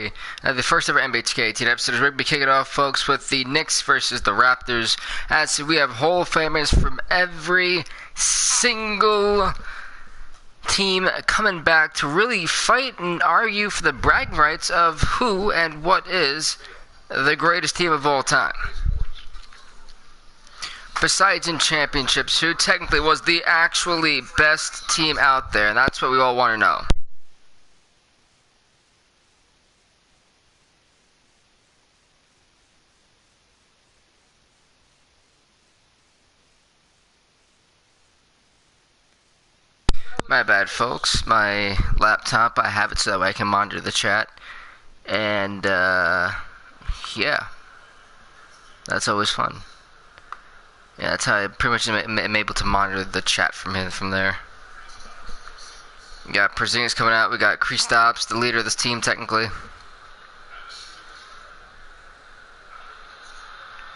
2K, the first ever NBA 2K18 episode. We're going to be kicking it off, folks, with the Knicks versus the Raptors. As we have Hall of Famers from every single team coming back to really fight and argue for the bragging rights of who and what is the greatest team of all time. Besides in championships, who technically was the actually best team out there, and that's what we all want to know. My bad, folks. My laptop, I have it so that way I can monitor the chat. And, yeah. That's always fun. Yeah, that's how I pretty much am able to monitor the chat from there. We got Porzingis coming out. We got Kristaps, the leader of this team, technically.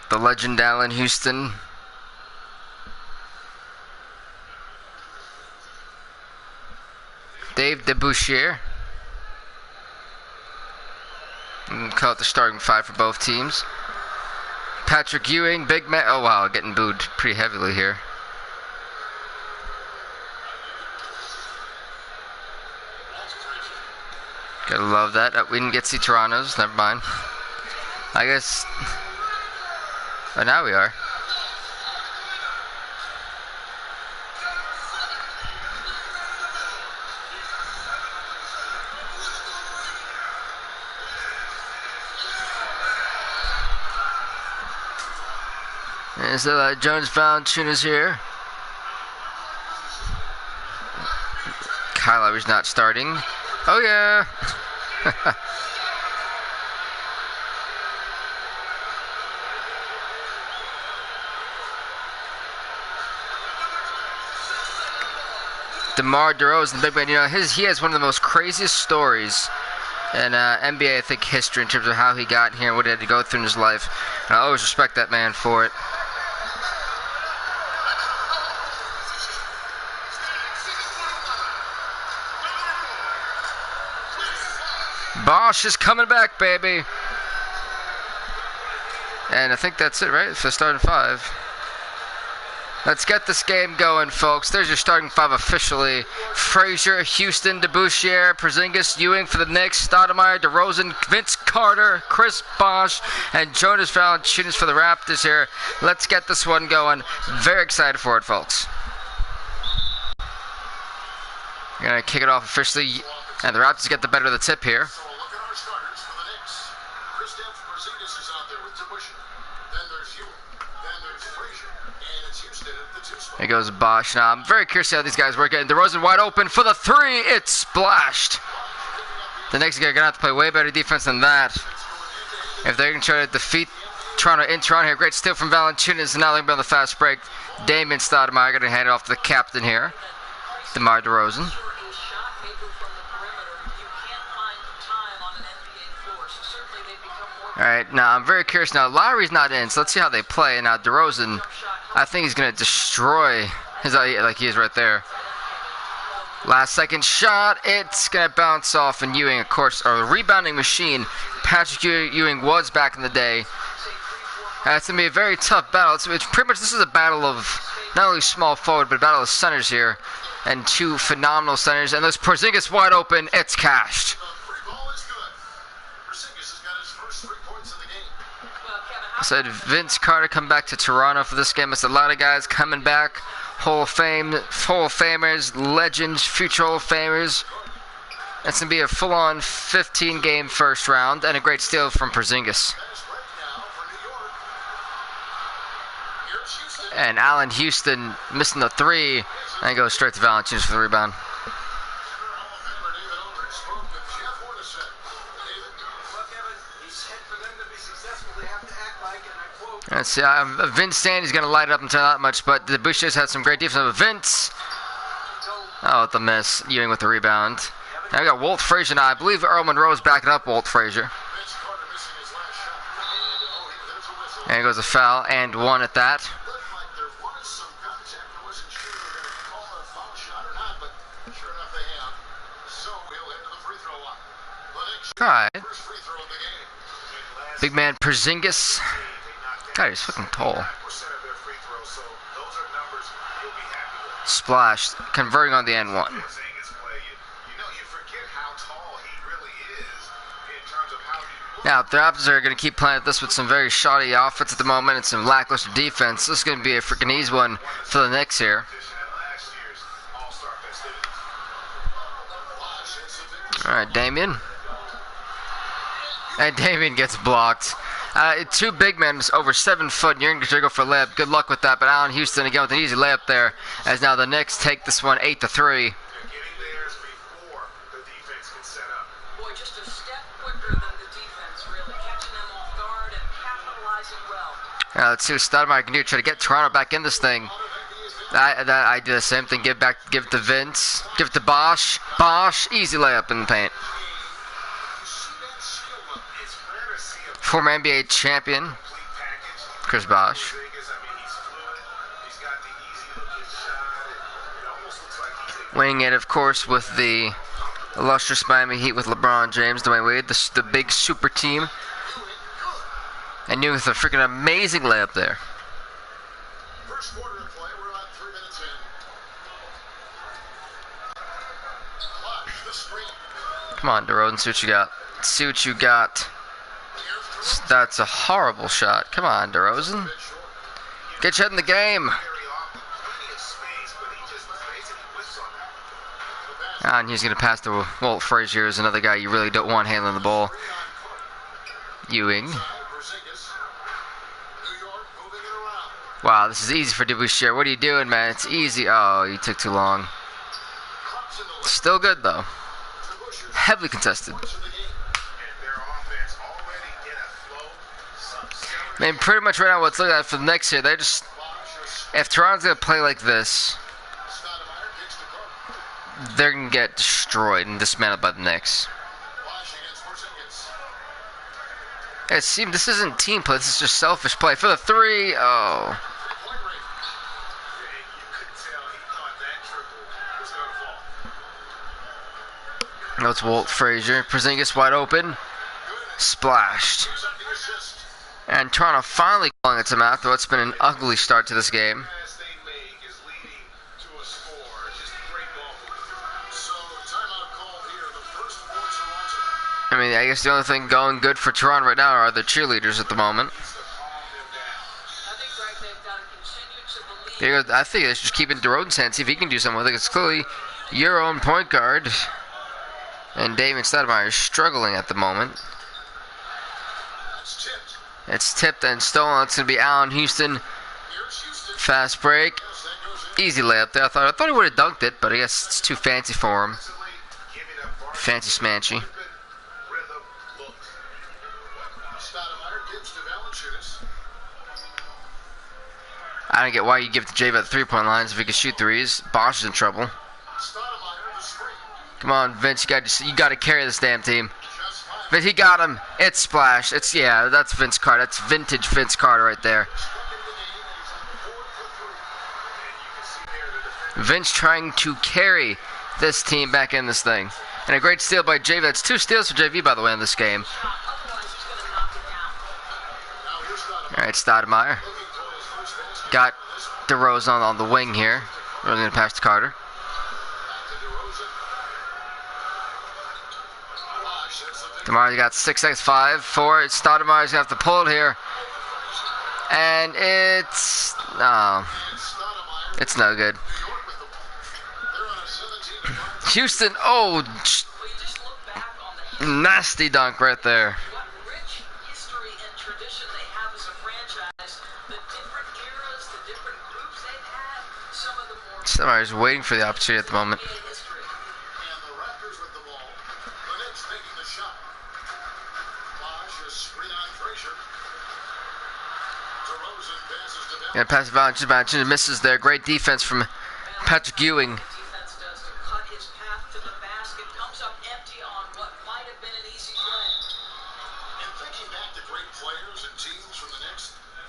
The legend Allen Houston. Dave DeBouchier. Call it the starting five for both teams. Patrick Ewing, big man. Oh wow, getting booed pretty heavily here. Gotta love that. Oh, we didn't get to see Toronto's. Never mind. I guess. Oh, now we are. And so Jones Valanciunas here. Kyle Lowry's not starting. Oh yeah. DeMar DeRozan, big man. You know, he has one of the most craziest stories in NBA, I think, history in terms of how he got here and what he had to go through in his life. And I always respect that man for it. Bosch is coming back, baby. And I think that's it, right? For the starting five. Let's get this game going, folks. There's your starting five officially. Frazier, Houston, DeBouchier, Porzingis, Ewing for the Knicks, Stoudemire, DeRozan, Vince Carter, Chris Bosh, and Jonas Valanciunas for the Raptors here. Let's get this one going. Very excited for it, folks. We're going to kick it off officially. And the Raptors get the better of the tip here. Here goes Bosh. Now, I'm very curious to see how these guys work. And DeRozan wide open for the three. It's splashed. The Knicks are going to have to play way better defense than that if they're going to try to defeat Toronto in Toronto here. Great steal from Valanciunas. And now they're going to be on the fast break. Damian Stoudemire going to hand it off to the captain here, DeMar DeRozan. Alright, now I'm very curious now. Lowry's not in, so let's see how they play. Now DeRozan, I think he's going to destroy his, like he is right there. Last second shot, it's going to bounce off, and Ewing, of course, or a rebounding machine. Patrick Ewing was back in the day. It's going to be a very tough battle. It's pretty much, this is a battle of not only small forward, but a battle of centers here. And two phenomenal centers. And there's Porzingis wide open, it's cashed. I said Vince Carter come back to Toronto for this game. It's a lot of guys coming back. Hall of Famers, legends, future Hall of Famers. It's going to be a full-on 15-game first round and a great steal from Porzingis. And Allen Houston missing the three and goes straight to Valanciunas for the rebound. Let's see, Vince Sandy's going to light it up and turn that much, but the Bushers had some great defense with Vince. Oh, the miss. Ewing with the rebound. Now we got Walt Frazier now. I believe Earl Monroe's backing up Walt Frazier. And goes a foul, and one at that. Alright. Big man Porzingis. God, he's fucking tall. Splashed, converting on the N1. Now, the Raptors are going to keep playing at this with some very shoddy offense at the moment and some lackluster defense. This is going to be a freaking easy one for the Knicks here. Alright, Damian. And Damian gets blocked. Two big men over 7 foot, and you're going to go for a layup. Good luck with that, but Allen Houston again with an easy layup there, as now the Knicks take this one 8-3. Now let's see what Stoudemire can do. Try to get Toronto back in this thing. I do the same thing. Give it to Vince. Give it to Bosch. Bosch, easy layup in the paint. Former NBA champion, Chris Bosch. Weighing it, of course, with the illustrious Miami Heat with LeBron James, Dwayne Wade, the big super team. And you with a freaking amazing layup there. First quarter of play, we're on 3 minutes in. Come on, DeRozan, see what you got. See what you got. That's a horrible shot. Come on, DeRozan. Get you in the game. And he's going to pass to Walt Frazier, who's another guy you really don't want handling the ball. Ewing. Wow, this is easy for Deboucher. What are you doing, man? It's easy. Oh, you took too long. Still good, though. Heavily contested. I mean, pretty much right now what's looking at for the Knicks here, they're just... If Toronto's going to play like this, they're going to get destroyed and dismantled by the Knicks. It seems this isn't team play, this is just selfish play. For the three, oh... That's Walt Frazier. Porzingis wide open. Splashed. And Toronto finally calling it to mouth, though it's been an ugly start to this game. I mean, I guess the only thing going good for Toronto right now are the cheerleaders at the moment. I think they should just keep it in DeRozan's hands, see if he can do something with it. It's clearly your own point guard. And David Stoudemire is struggling at the moment. It's tipped and stolen. It's going to be Allen Houston. Fast break. Easy layup there. I thought he would have dunked it, but I guess it's too fancy for him. Fancy smanchy. I don't get why you give it to Jave at the 3-point lines if he can shoot threes. Bosch is in trouble. Come on, Vince, you got to carry this damn team. But he got him. It's Splash. That's Vince Carter. That's vintage Vince Carter right there. Vince trying to carry this team back in this thing. And a great steal by JV. That's 2 steals for JV, by the way, in this game. All right, Stoudemire. Got DeRozan on the wing here. We're going to pass to Carter. DeMar's got 6x, 5, 4. Stoudemire's going to have to pull it here. And it's... No. It's no good. Houston, oh! Nasty dunk right there. Stoudemire's waiting for the opportunity at the moment. And pass Valanciunas misses there. Great defense from Patrick Ewing.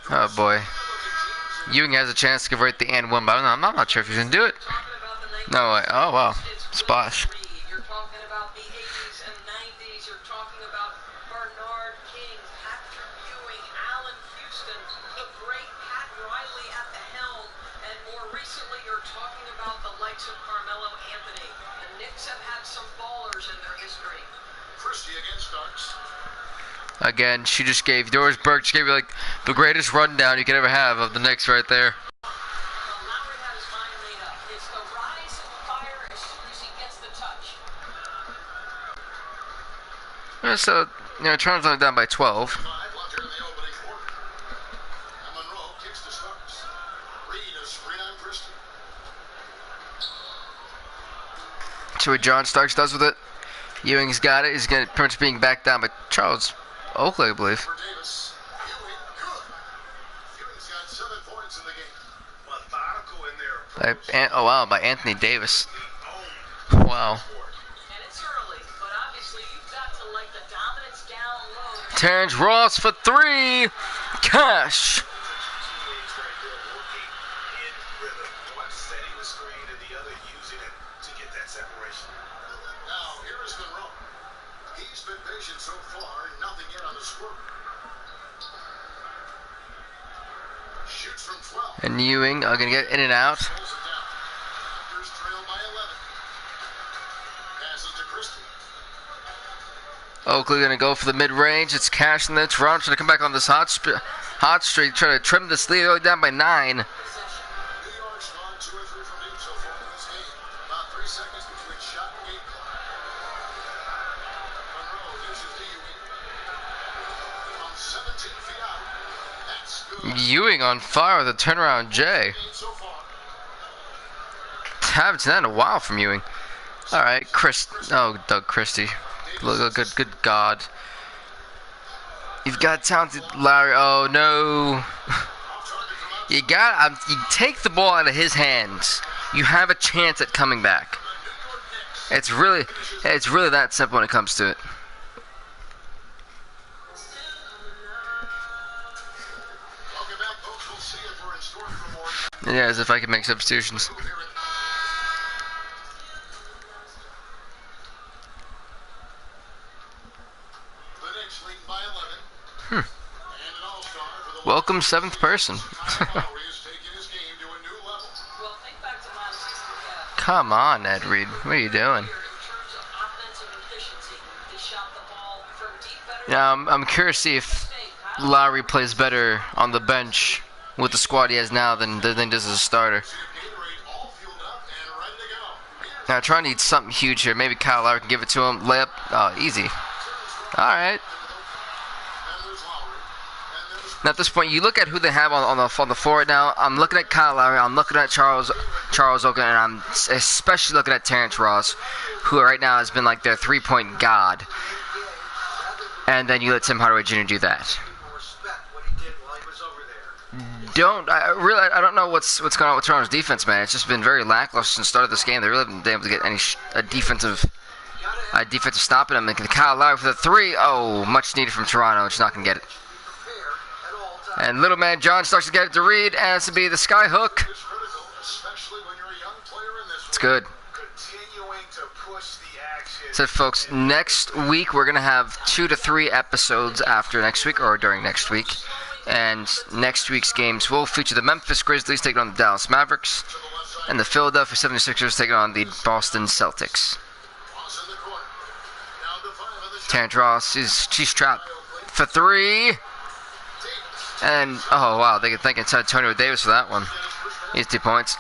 Oh boy. Ewing has a chance to convert the and one, but I'm not sure if he's going to do it. No way. Oh wow. Splash. Again, she just gave Doris Burke. She gave you like the greatest rundown you could ever have of the Knicks right there. Yeah, so Toronto's only down by 12. See what John Starks does with it. Ewing's got it. He's pretty much being backed down by Charles Oakley, I believe. Oh wow, by Anthony Davis. Wow. Terrence Ross for 3. Cash. And Ewing are going to get in and out. Oakley going to go for the mid-range. It's Cash, and then it's Ron trying to come back on this hot streak, trying to trim this lead all down by 9. Ewing on fire with a turnaround J. Haven't seen that in a while from Ewing. Alright, Doug Christie. Good God. You've got talented Larry. Oh no. You take the ball out of his hands. You have a chance at coming back. It's really that simple when it comes to it. Yeah, as if I could make substitutions. Welcome, 7th person. Come on, Ed Reed. What are you doing? Yeah, I'm curious to see if Lowry plays better on the bench with the squad he has now than does as a starter. Now, trying to need something huge here. Maybe Kyle Lowry can give it to him. Layup. Oh, easy. All right. Now, at this point, you look at who they have on the floor right now. I'm looking at Kyle Lowry. I'm looking at Charles Oakley, and I'm especially looking at Terrence Ross, who right now has been like their three-point god. And then you let Tim Hardaway Jr. do that. I don't know what's going on with Toronto's defense, man. It's just been very lackluster since the start of this game. They really haven't been able to get a defensive stop in them. And Kyle Lowry for the 3. Oh, much needed from Toronto. Just not going to get it. And little man John starts to get it to Reed, and it's to be the sky hook. It's good. So, folks, next week we're going to have 2 to 3 episodes after next week, or during next week. And next week's games will feature the Memphis Grizzlies taking on the Dallas Mavericks, and the Philadelphia 76ers taking on the Boston Celtics. Terrence Ross, she's trapped for 3. And, oh, wow, they can thank Antonio Davis for that one. He's 2 points.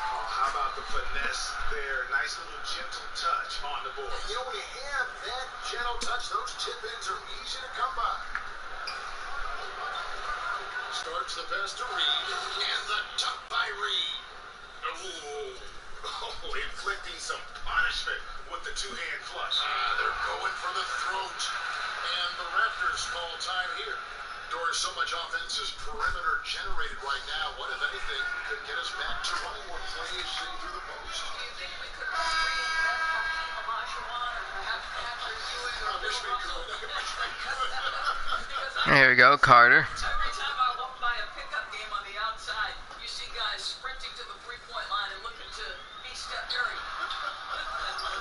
The pass to Reed, and the tuck by Reed. Oh, inflicting some punishment with the two-hand flush. They're going for the throat, and the Raptors call time here. Doris, so much offense is perimeter generated right now. What, if anything, could get us back to running more plays through the post? Do you think we could I wish we could. There we go, Carter.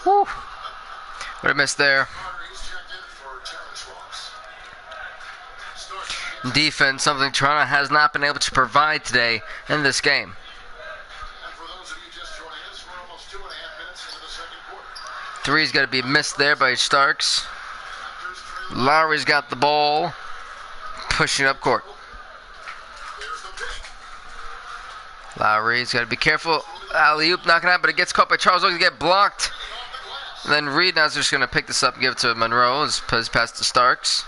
Woo. What a miss there. defense, something Toronto has not been able to provide today in this game. Three's got to be missed there by Starks. Lowry's got the ball, pushing up court. Lowry's got to be careful. Alley-oop knocking out, but it gets caught by Charles Oakley, get blocked. And then Reed now is just going to pick this up and give it to Monroe. His pass to Starks.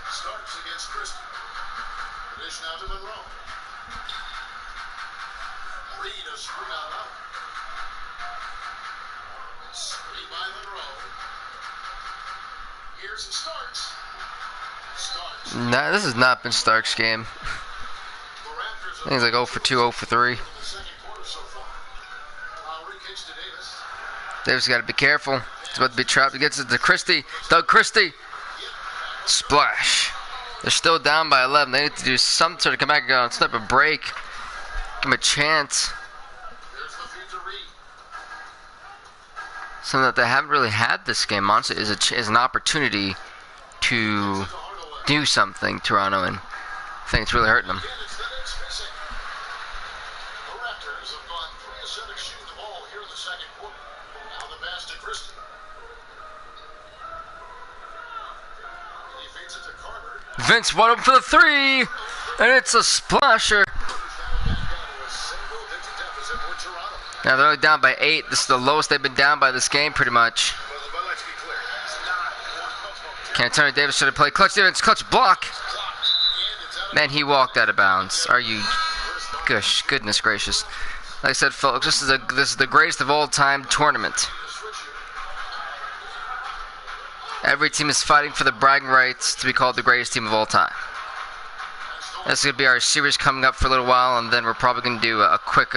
Nah, this has not been Starks' game. I think he's like 0 for 2, 0 for 3. Davis got to be careful. He's about to be trapped. He gets it to Christie. Doug Christie. Splash. They're still down by 11. They need to do something to come back and go on some type of break. Give them a chance. Something that they haven't really had this game, honestly, is an opportunity to do something, Toronto, and I think it's really hurting them. Vince wide open for the three, and it's a splasher. Now they're only down by 8. This is the lowest they've been down by this game, pretty much. Antonio Davis should have played clutch defense, clutch block. Man, he walked out of bounds. Are you? Goodness gracious. Like I said, folks, this is the greatest of all time tournament. Every team is fighting for the bragging rights to be called the greatest team of all time. This is going to be our series coming up for a little while, and then we're probably going to do a quick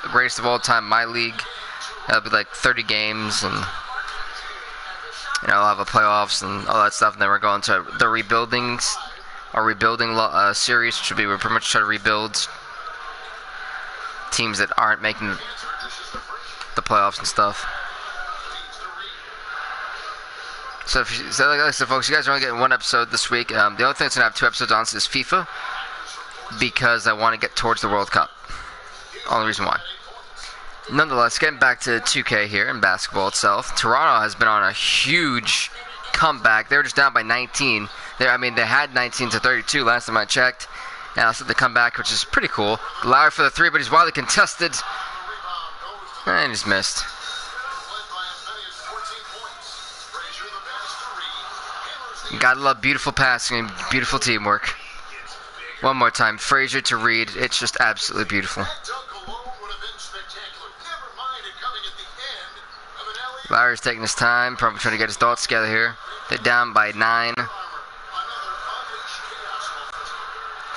greatest of all time, my league. That'll be like 30 games, and I'll have a playoffs and all that stuff, and then we're going to the rebuilding series, which will be we're pretty much trying to rebuild teams that aren't making the playoffs and stuff. So, like I said, folks, you guys are only getting one episode this week. The only thing that's going to have 2 episodes on is FIFA, because I want to get towards the World Cup. Only reason why. Nonetheless, getting back to 2K here in basketball itself, Toronto has been on a huge comeback. They were just down by 19. They had 19 to 32 last time I checked. Now it's the comeback, which is pretty cool. Lowry for the 3, but he's wildly contested. And he's missed. Gotta love beautiful passing and beautiful teamwork. One more time, Frazier to Reed. It's just absolutely beautiful. Lowry's taking his time, probably trying to get his thoughts together here. They're down by 9.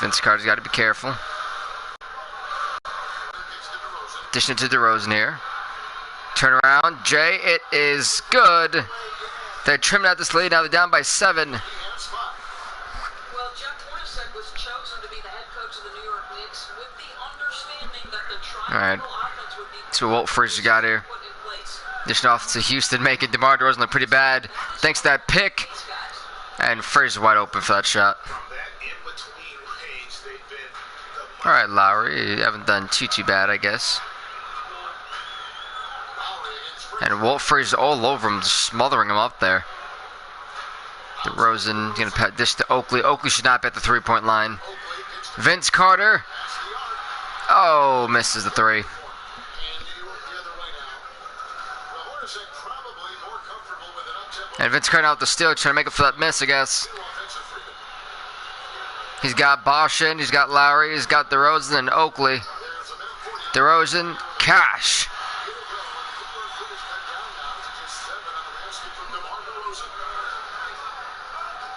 Vince Carter's got to be careful. Dishing it to DeRozan here. Turn around, Jay. It is good. They're trimming out this lead. Now they're down by 7. Well, Jeff Hornacek was chosen to be the head coach of the New York Knicks with the understanding that the triangle offense would be. So Walt Frazier got here. Dishing off to Houston, making DeMar DeRozan look pretty bad. Thanks to that pick. And Frazier wide open for that shot. Alright, Lowry. You haven't done too bad, I guess. And Walt Frazier's all over him, just smothering him up there. DeRozan going to dish to Oakley. Oakley should not be at the 3-point line. Vince Carter. Oh, misses the 3. And Vince Carter out the steal, trying to make up for that miss, I guess. He's got Bosch in, he's got Lowry, he's got DeRozan and Oakley. DeRozan, cash.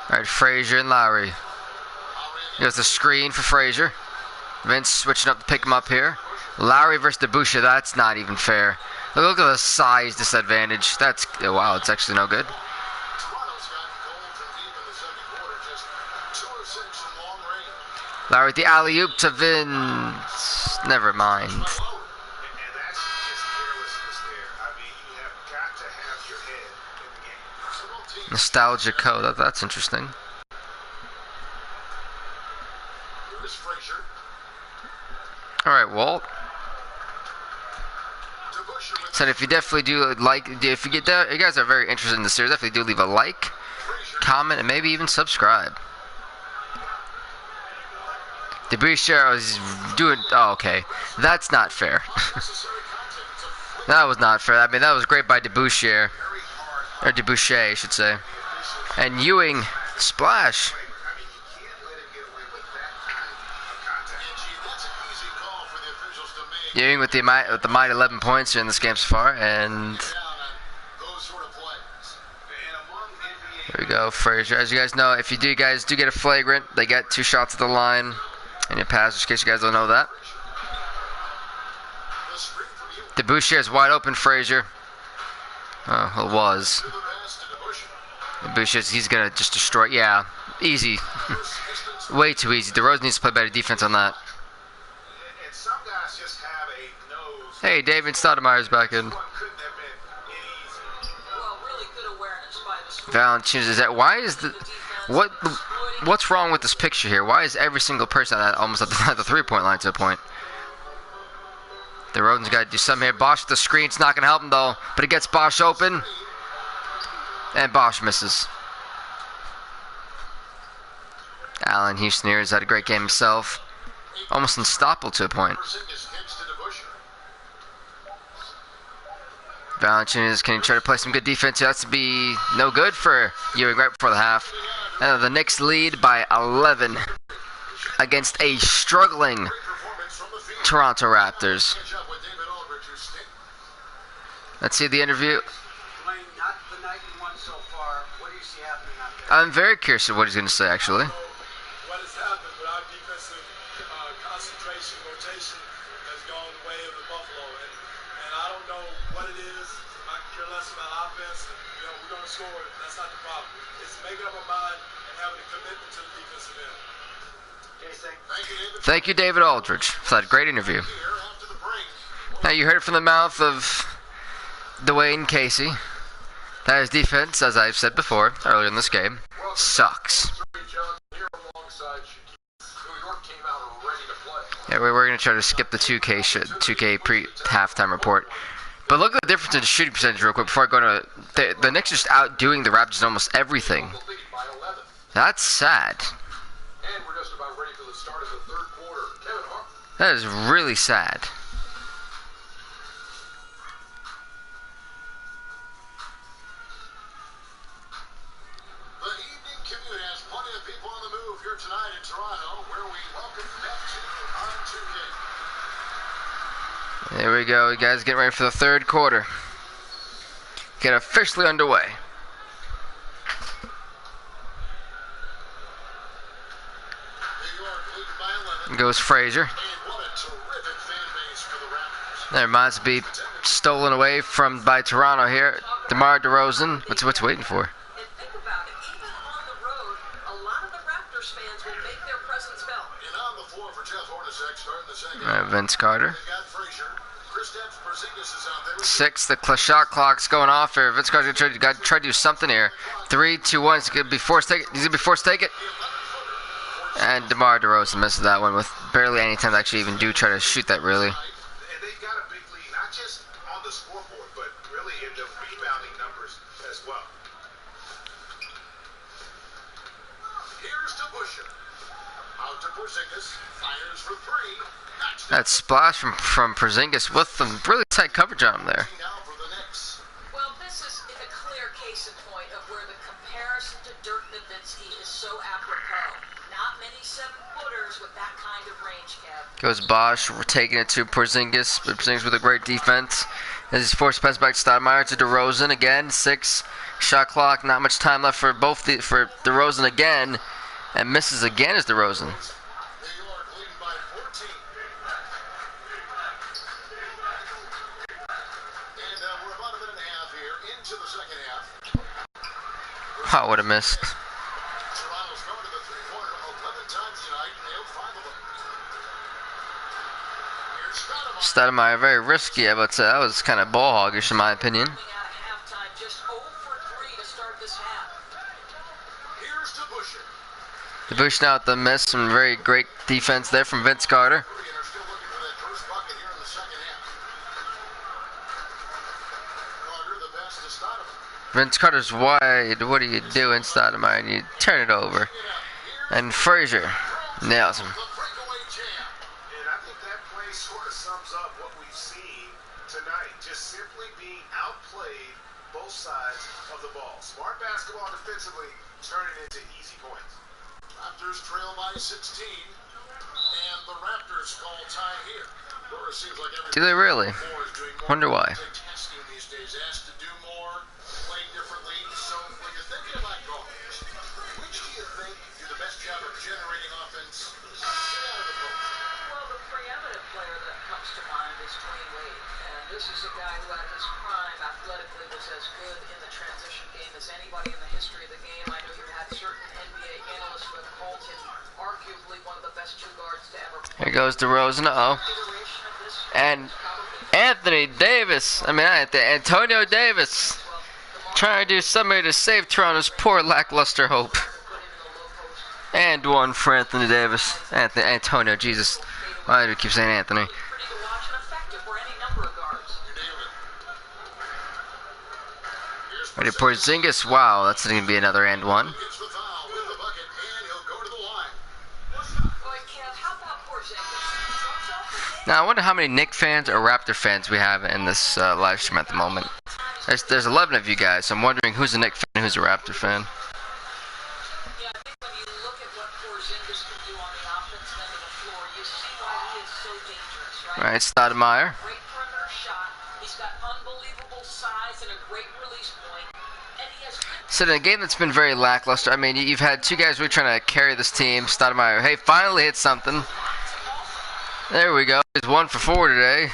Alright, Frazier and Lowry. There's the screen for Frazier. Vince switching up to pick him up here. Lowry versus DeBusschere, that's not even fair. Look at the size disadvantage. That's, oh, wow, it's actually no good. Lowry with the alley-oop to Vince. Never mind. Nostalgia code. That's interesting. Here's Frazier. All right, Walt. To Busher with Said if you definitely do like, if you get that, you guys are very interested in the series, definitely do leave a like, Frazier. comment, and maybe even subscribe. DeBusschere is doing. Oh, okay, that's not fair. Necessary contact. It's a flip. That was not fair. I mean, that was great by DeBusschere, Very hard. or DeBusschere, I should say. And Ewing, splash. I mean, you can't let him get away with that kind of contact. And gee, that's an easy call for the officials to make. Ewing with the mighty 11 points in this game so far, and Down on those sort of plays. And among NBA there we go, Frazier. As you guys know, if you guys do get a flagrant, they get 2 shots at the line, and you pass. Just in case you guys don't know that. the screen from you DeBusschere is wide open. Frazier. Oh, well, it was. to the pass to DeBusschere. DeBusschere, he's gonna just destroy. Yeah, easy. First distance. Way too easy. DeRozan needs to play better defense on that. And some guys just have a nose. Hey, David Stoudemire's back in. One couldn't have been any easier. Well, really good awareness by the screen. Valanciunas is that? Why is the what's wrong with this picture here? Why is every single person almost at the 3-point line to a point? DeRozan's got to do something here. Bosch with the screen. It's not going to help him though. But it gets Bosch open, and Bosch misses. Allen Houston here has had a great game himself. Almost unstoppable to a point. Porzingis kicks to DeBusschere. Valanciunas can try to play some good defense. That's to be no good for Ewing right before the half. And the Knicks lead by 11 against a struggling Great performance from the field. Toronto Raptors. Catch up with David Aldridge, who's staying. Let's see the interview. Dwayne, not the night you won so far. What do you see happening out there? I'm very curious of what he's going to say, actually. What has happened with our defensive concentration, rotation has gone the way of the Buffalo. And I don't know what it is. I can care less about offense. And, we're going to score. That's not the problem. It's making up our mind and having a commitment to the defensive end. Jason? Thank you, David. Thank you, David Aldridge, for that great interview. Here after the break. Now, you heard it from the mouth of Dwayne Casey. That his defense, as I've said before earlier in this game, sucks. Here alongside Shaquille. New York came out ready to play. Yeah, we're going to try to skip the 2K pre-halftime report. But look at the difference in shooting percentage real quick before I go to... The Knicks are just outdoing the Raptors in almost everything. The lead by 11. That's sad. And we're just about ready for the start of the third quarter. Kevin Hart. That is really sad. The evening commute has plenty of people on the move here tonight in Toronto, where we welcome back to on 2K. There we go. You guys get ready for the third quarter. Get officially underway. New York leading by 11. Goes Frazier. And what a terrific fan base for the Raptors. That reminds me, stolen away by Toronto here. DeMar DeRozan. What's waiting for? And think about it, even on the road, a lot of the Raptors fans will make their presence felt. And on the floor for Jeff Hornacek starting the second. All right, Vince Carter. They got Frazier. Kristaps Porzingis is out there. 6. The shot clock's going off here. Vince Carter's going to try to do something here. 3, 2, 1. He's going to be forced to take it. He's going to be forced to take it. And DeMar DeRozan misses that one with barely any time to actually even try to shoot that, really. And they've got a big lead, not just on the scoreboard, but really in the rebounding numbers as well. Here's to Busher. Out to Porzingis. Fires for 3. That splash from Porzingis with some really tight coverage on him there. Now for the Knicks. Well, this is a clear case in point of where the comparison to Dirk Nowitzki is so apropos. Not many 7-footers with that kind of range, Kev. Goes Bosch. We're taking it to Porzingis. But Porzingis with a great defense. As he's forced to pass back to Stoudemire to DeRozan again. 6. Shot clock. Not much time left for for DeRozan again. And misses again as DeRozan. New York leading by 14. And we're about a minute and a half here into the second half. Oh, what a miss. Toronto's gone to the three-pointer 11 times tonight and nailed 5 of them. Here's Stoudemire. Stoudemire, very risky, I would say. That was kind of ball hoggish in my opinion. Coming out of halftime, just 0 for 3 to start this half. Here's to Busher. DeBouche now with the miss. Some very great defense there from Vince Carter. Vince Carter's wide. What are you doing, Stoudemire? And you turn it over. And Frazier nails him. And I think that play sort of sums up what we've seen tonight. Just simply being outplayed both sides of the ball. Smart basketball defensively turning into easy points. Raptors trail by 16. And the Raptors call time here. Seems like do they really? Wonder why. Testing these days, asked to do more, play differently. So when you're thinking about guards, which do you think do the best job of generating offense out of the post? Well, the preeminent player that comes to mind is Dwayne Wade. And this is a guy who at his prime athletically was as good in the transition game as anybody in the history of the game. I know you had certain NBA analysts who have called him arguably one of the best two guards to ever play. Here goes DeRozan. Uh-oh. And Anthony Davis. I mean, Antonio Davis. Trying to do something to save Toronto's poor lackluster hope. And one for Anthony Davis. Antonio, Jesus. Why do we keep saying Anthony? Ready, Porzingis. Wow, that's going to be another and one. Now, I wonder how many Knicks fans or Raptor fans we have in this live stream at the moment. There's 11 of you guys, so I'm wondering who's a Knicks fan and who's a Raptor fan. Yeah, I think when you look at what Porzingis can do on the offensive end of the floor, you see why he is so dangerous, right? All right, Stoudemire. Great perimeter shot. He's got unbelievable size and a great release point. And he has So in a game that's been very lackluster, I mean, you've had two guys who are trying to carry this team. Stoudemire, hey, finally hit something. There we go. He's 1 for 4 today. The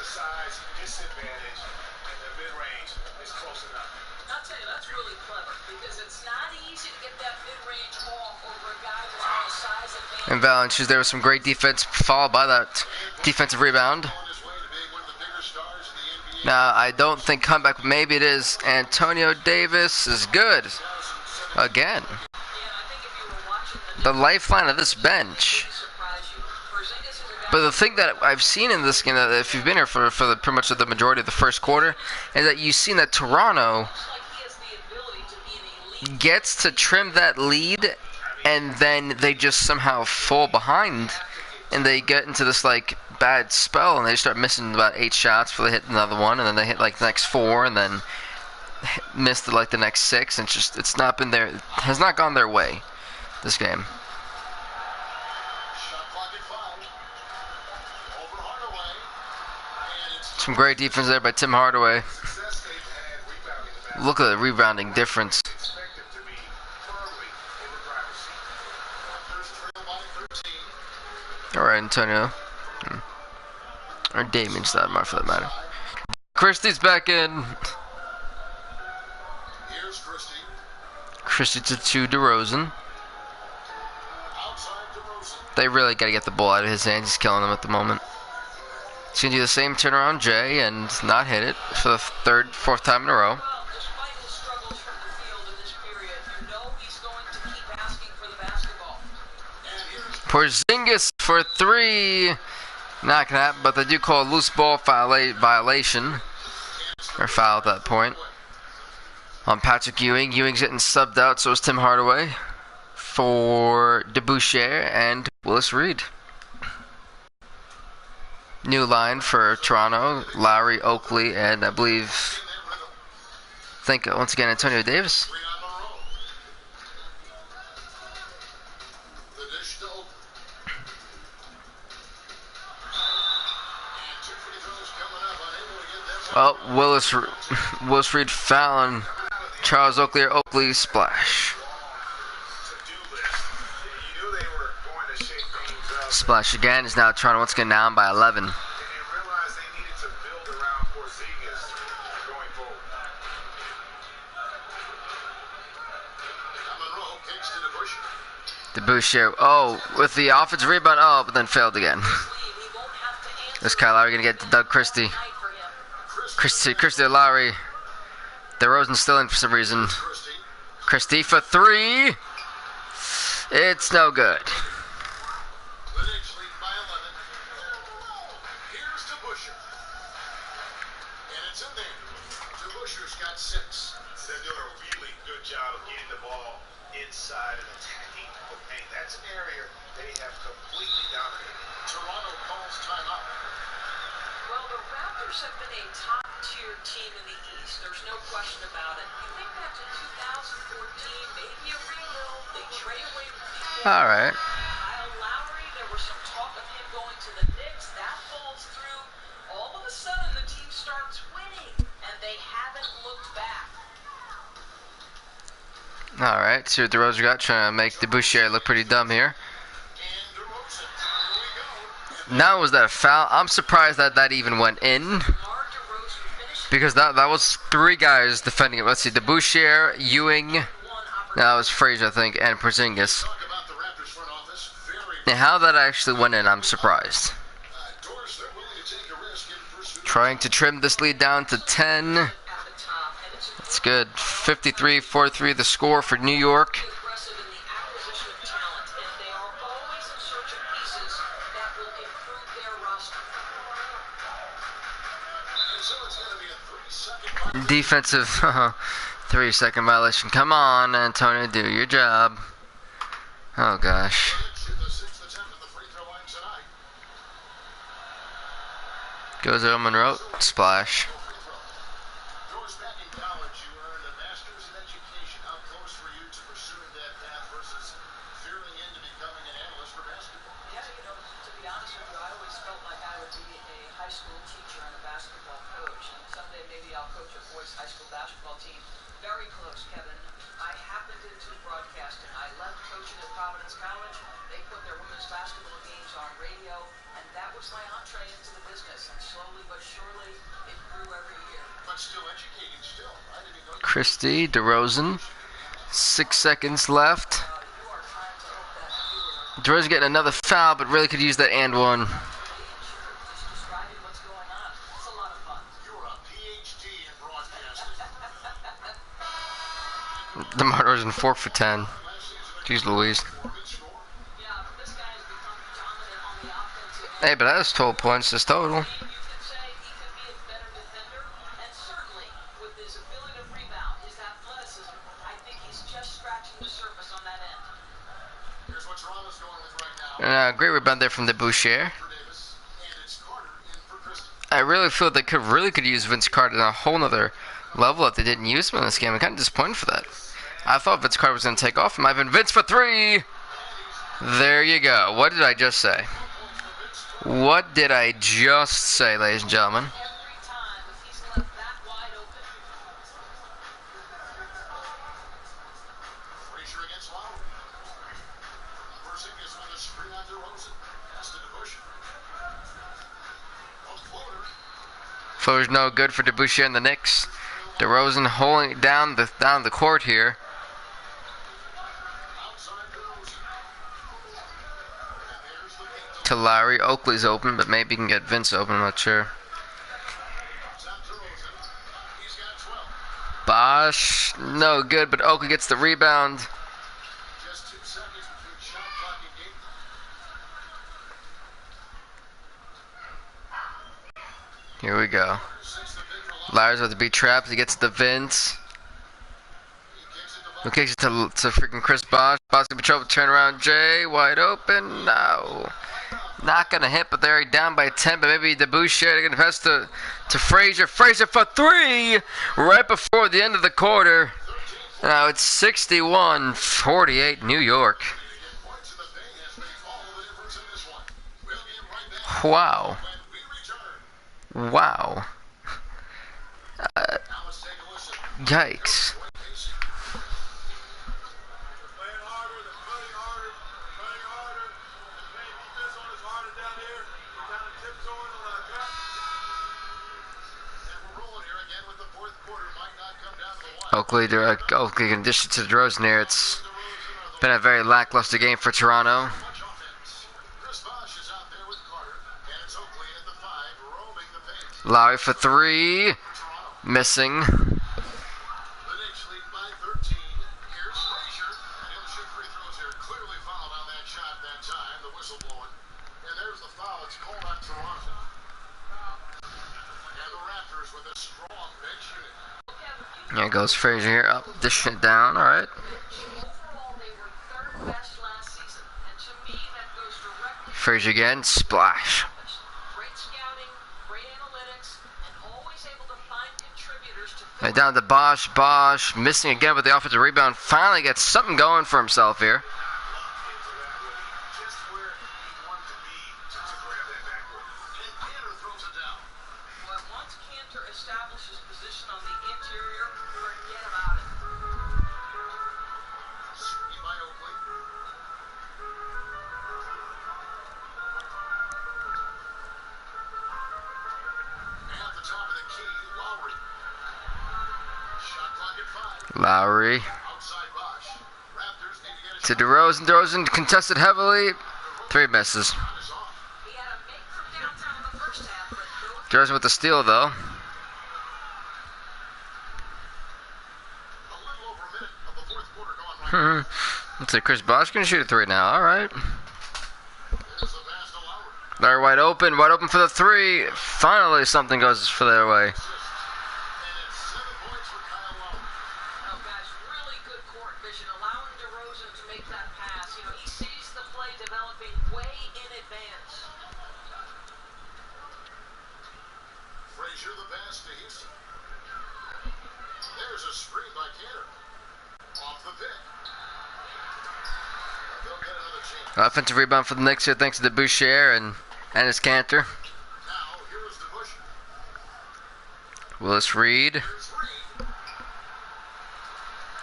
size disadvantage and the mid-range is close enough. I'll tell you, that's really clever because it's not easy to get that mid-range off over a guy who's got the size And and Valanciunas, there was some great defense followed by that defensive rebound. On his way to being one of the bigger stars in the NBA. Now, I don't think comeback, maybe it is. Antonio Davis is good. Again. The lifeline of this bench. But the thing that I've seen in this game, that if you've been here for the pretty much the majority of the first quarter, is that you've seen that Toronto gets to trim that lead, and then they just somehow fall behind, and they get into this like bad spell, and they start missing about 8 shots before they hit another one, and then they hit like the next 4, and then missed like the next 6, and it's not been there, it has not gone their way this game. Some great defense there by Tim Hardaway. Look at the rebounding difference. Alright, Antonio. Or Damian Stoudemire for that matter. Christie's back in. Christie to 2 DeRozan. They really got to get the ball out of his hands. He's killing them at the moment. He's going to do the same turnaround Jay and not hit it for the 3rd, 4th time in a row. Porzingis for 3. Not going to happen, but they do call a loose ball violation. Or foul at that point. On Patrick Ewing. Ewing's getting subbed out, so is Tim Hardaway. For DeBouche and Willis Reed. New line for Toronto, Lowry, Oakley, and I think once again Antonio Davis. Oh, Willis Reed fouling Charles Oakley, or Oakley splash. Splash again is now Toronto once again down by 11. DeBouche, oh, with the offensive rebound, oh, but then failed again. Is Kyle Lowry going to get to Doug Christie? Christie Lowry. DeRozan still in for some reason. Christie for 3. It's no good. The Knicks lead by 11. Here's to Busher. And it's in there. To Busher's got 6. They're doing a really good job of getting the ball inside and attacking the paint. That's an area they have completely dominated. Toronto calls timeout. Well, the Raptors have been a top-tier team in the East. There's no question about it. You think back to 2014, maybe a rebuild. They trade away from people. All right. Kyle Lowry, there was some talk of him going to the Knicks. That falls through. All of a sudden, the team starts winning, and they haven't looked back. All right. See what DeRozan got, trying to make the Boucher look pretty dumb here. And DeRozan. Here we go. Now, was that a foul? I'm surprised that that even went in. DeMar DeRozan finished Because that was 3 guys defending it. Let's see. The Boucher, Ewing. one That was Frazier, I think, and Porzingis. Talk about the Raptors front office. Very And how that actually went in, I'm surprised. Doris, they're willing to take a risk in pursuit. Trying to trim this lead down to 10. at the top, and it's That's good. 53-43 the score for New York. aggressive in the acquisition of talent, and they are always in search of pieces that will improve their roster. And so it's going to be a 3-second Defensive 3-second violation. Come on, Antonio, do your job. Oh, gosh. shoot the 6th attempt at the free throw line tonight. Goes over Monroe. Splash. Doris, back in college, you earned a master's in education. How close were you to pursuing that path versus veering into becoming an analyst for basketball? Yeah, to be honest with you, I always felt like I would be a high school teacher and a basketball coach, and someday maybe I'll coach a boys' high school basketball team. Very close, Kevin. I happened into broadcasting. I left coaching at Providence College. They put their women's basketball games on radio, and that was my entree into the business. And slowly but surely, it grew every year. But still educating still. I didn't know you Christie, DeRozan. 6 seconds left. You are trying to hope that you were DeRozan getting another foul, but really could use that and one. just describing what's going on. It's a lot of fun. You're a PhD in broadcasting. DeMar DeRozan 4 for 10. Last season, Jeez Louise. good score. Yeah, this guy has become dominant on the offensive end. Hey, but that was 12 points just total. You could say he could be a better defender, and certainly with his ability to rebound, his athleticism, I think he's just scratching the surface on that end. Here's what Toronto's going with right now. Great rebound there from the Boucher. For Davis, and it's Carter in for Christie. I really feel they could use Vince Carter on a whole nother level that they didn't use him in this game. I'm kind of disappointed for that. I thought Vince Carter was going to take off. It might have been Vince for 3. There you go. What did I just say? What did I just say, ladies and gentlemen? Every time, if he's left that wide open, Frazier against Lowry. Porzingis with a screen on DeRozan. Pass to DeBuscher. A floater. Floater's no good for DeBoucher and the Knicks. DeRozan holding it down the court here. Outside DeRozan. And there's the kick To Lowry. Oakley's open, but maybe he can get Vince open. I'm not sure. to DeRozan. He's got 12. Bosh, no good, but Oakley gets the rebound. Just 2 seconds between shot clock and game time. Here we go. 6 the big for Lowry. Lowry's about to be trapped. He gets the Vince. He kicks it to Who kicks it to freaking Chris Bosh. Bosh gonna be trouble. Turn around. Jay wide open. No, not gonna hit. But they're down by 10. But maybe the Boucher. They're gonna pass to Frazier. Frazier for 3 right before the end of the quarter. Now it's 61-48 New York. points in the paint has made all the difference in this one. We'll get right back Wow. when we return. Wow. Now let's take a listen. Yikes. Playing harder, they're playing harder, playing harder. The playing defense on is harder down here. They're kind of tiptoeing on our gut. And we're rolling here again with the fourth quarter. Might not come down to the wire. Oakley can dish it to DeRozan here. It's been a very lackluster game for Toronto. Much offense. Chris Bosh is out there with Carter. And it's Oakley at the 5, roaming the paint. Lowry for 3. Toronto. Missing. The Knicks lead by 13. Here's Frazier. And he'll shoot free throws here. Clearly whistle blowing. And there's the foul. It's called on Toronto. And the Raptors with a strong bench unit. There goes Frazier here, up, dishing it down, alright. Overall, they were third best last season, and to me, that goes directly. Frazier again, splash. Great scouting, great analytics, and always able to find contributors to. Right down to Bosch. Bosch missing again with the offensive rebound. Finally gets something going for himself here. Just where he wanted to be to grab that backboard. And Cantor throws it down. But once Cantor establishes position on the interior, forget about it. Screen by Oakley. At the top of the key, Lowry. Shot clock at 5. Lowry Outside Bosch. Raptors need to get a to shot. DeRozan. DeRozan contested heavily. 3 misses. Shot is off. He had a make from downtown in the first half, but no. DeRozan with the steal though. A little over a minute of the fourth quarter gone right. Looks like Chris Bosch can shoot a 3 now. Alright. There's the pass to Lowry. They're wide open for the 3. Finally something goes for their way. And it's 7 points for Kyle Lowry. No, guys, really good court vision, allowing DeRozan to make that pass. You know, he sees the play developing way in advance. Frazier the pass to Houston. There's a screen by Cantor. Off the pick. They'll get another chance. Offensive rebound for the Knicks here thanks to Boucher and his Cantor. Now, here is the push. Willis Reed. Here's Reed.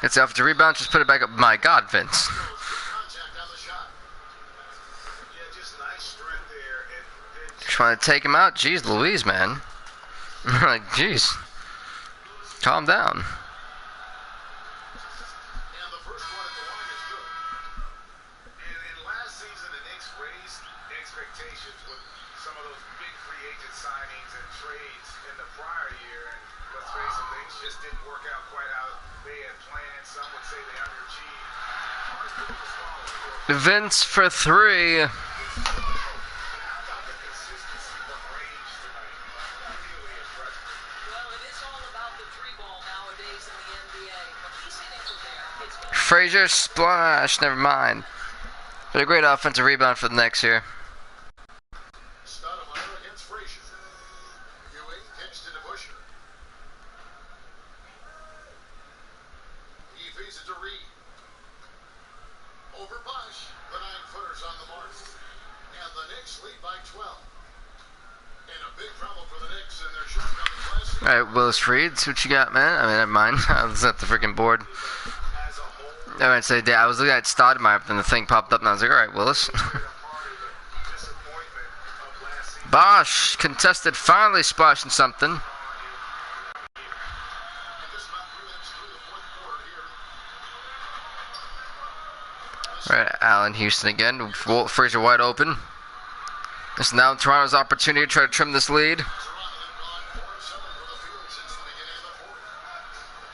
Gets the offensive rebound, just put it back up. My God, Vince. Shows good contact on the shot. Yeah, just nice strength there. And Trying to take him out. Jeez Louise, man. Like, jeez. Calm down. And the first one at the line is good. And last season, the Knicks raised expectations with some of those big free agent signings and trades in the prior year. And let's face it, things just didn't work out quite how they had planned. Some would say they underachieved. Hard to swallow. Vince for 3. How about the consistency of range tonight? Really impressive. Well, it is all about the three ball nowadays in the NBA. But he's hitting from there. It's going Frazier splash. Never mind. But a great offensive rebound for the Knicks here. Stoudemire against Frazier. Ewing kicks to DeBusschere. He feeds it to Reed. Over Bosch. The 9-footers on the mark. And the Knicks lead by 12. And a big problem for the Knicks in their shortcomings last season. Alright, Willis Reed. See what you got, man. I mean, never mind. I was at the freaking board. As a whole, I would say, I was looking at Stoudemire, but then the thing popped up, and I was like, alright, Willis. part of the disappointment of last season. Bosch contested, finally splashing something. And just about 3 minutes through the fourth quarter here. Alright, Allen Houston again. Frazier wide open. This is now Toronto's opportunity to try to trim this lead. Toronto have gone 4 of 7 for the field since the beginning of the fourth.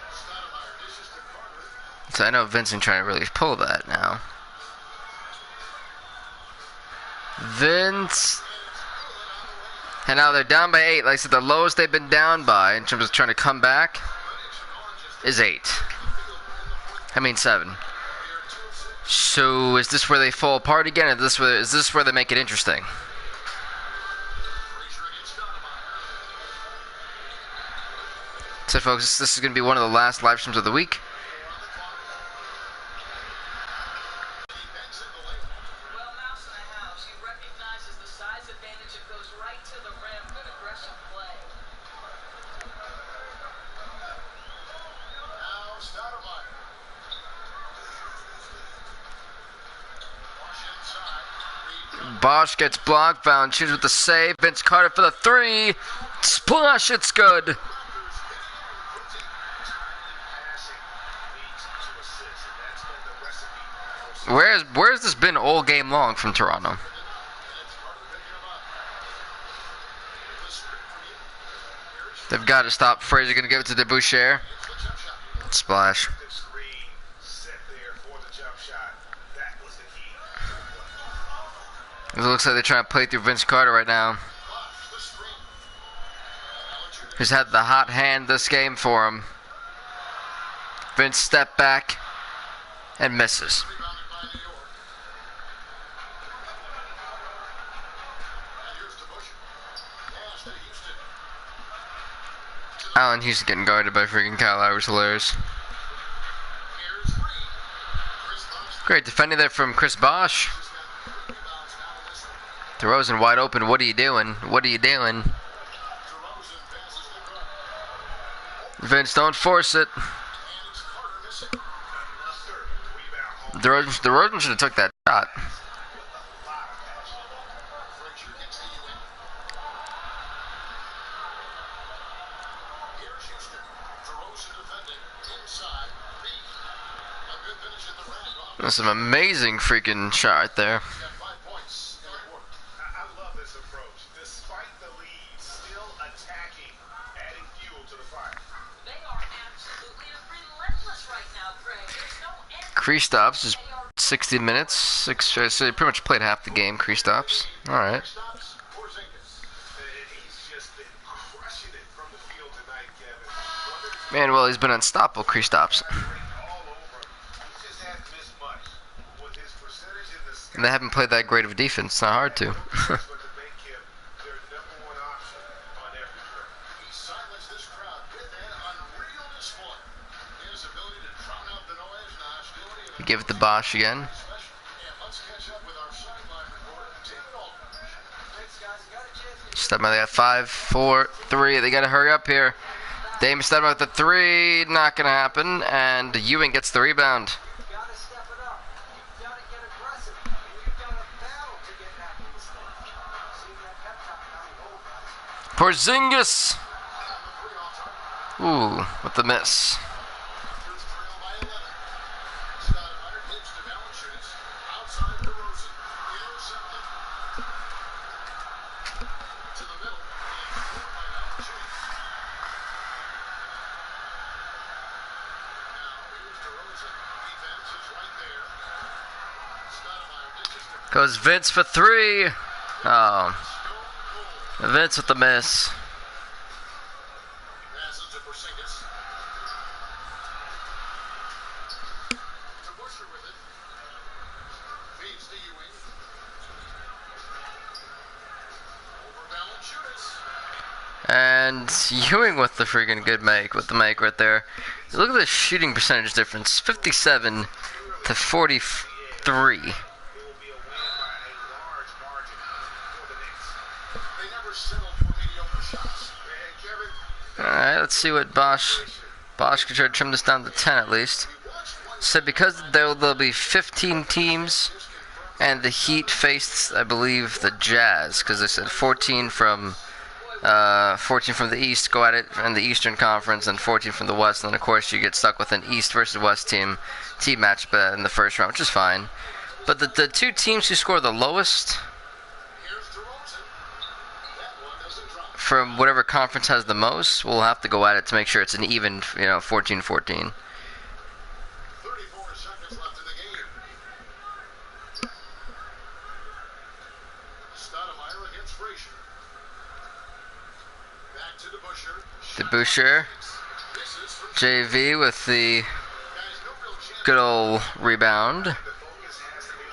Stoudemire dishes to Carter. So I know Vincent trying to really pull that now. Vince. And now they're down by 8. Like I said, the lowest they've been down by in terms of trying to come back is 8. I mean 7. So is this where they fall apart again? Or is this where they make it interesting? Frazier against Stoudemire. So folks, this is going to be one of the last live streams of the week. He banks in the lane. well, mouse in the house. He recognizes the size advantage and goes right to the rim. Good aggressive play. Now Stoudemire. Bosch inside. Reed Bosch gets blocked, Valanciunas with the save. Vince Carter for the 3. Splash, it's good. Where's this been all game long from Toronto? They've got to stop. Frazier gonna give it to DeBoucher. Splash. the screen set there for the jump shot. That was the key. It looks like they're trying to play through Vince Carter right now. Who's had the hot hand this game for him. Vince step back and misses. Allen Houston getting guarded by freaking Kyle Lowry's hilarious. Great defending there from Chris Bosh. DeRozan wide open. What are you doing? What are you doing? Vince, don't force it. DeRozan should have took that shot. That's an amazing freaking shot right there. I love this approach. Despite the lead, still attacking, adding fuel to the fire. They are absolutely relentless right now, Greg. There's no end. Kristaps is 60 minutes. So he pretty much played half the game, Kristaps. Alright. He's just been crushing it from the field tonight, Kevin. Man, well, he's been unstoppable, Kristaps. And they haven't played that great of a defense. It's not hard to. Give it to Bosh again. Stedman, they got 5, 4, 3. They got to hurry up here. Dame Stedman with the 3. Not going to happen. And Ewing gets the rebound. Porzingis. Ooh, with the miss. Goes Vince for 3. Oh. Vince with the miss. And Ewing with the freaking good make, with the make right there. Look at the shooting percentage difference, 57 to 43. Alright, let's see what Bosh can try to trim this down to 10 at least. So because there'll be 15 teams, and the Heat faced, I believe, the Jazz, because they said 14 from the East go at it in the Eastern Conference, and 14 from the West, and then of course you get stuck with an East versus West team match in the first round, which is fine. But the two teams who score the lowest from whatever conference has the most will have to go at it to make sure it's an even, 14-14. 34 seconds left in the game. Stoudemire against Frazier. Back to DeBusschere. JV with the good old rebound.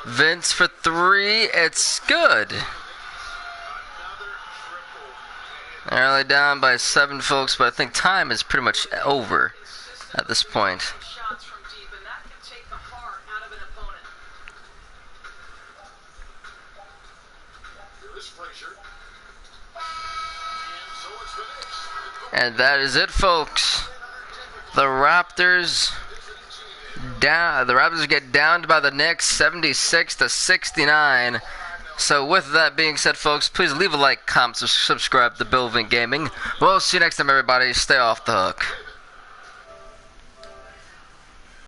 Vince for 3. It's good. They're only down by 7, folks, but I think time is pretty much over at this point. Shots from deep, and that can take the heart out of an opponent. Here is Frazier. And that is it, folks. The Raptors get downed by the Knicks 76 to 69. So with that being said, folks, please leave a like, comment, subscribe to Bill Vink Gaming. We'll see you next time, everybody. Stay off the hook.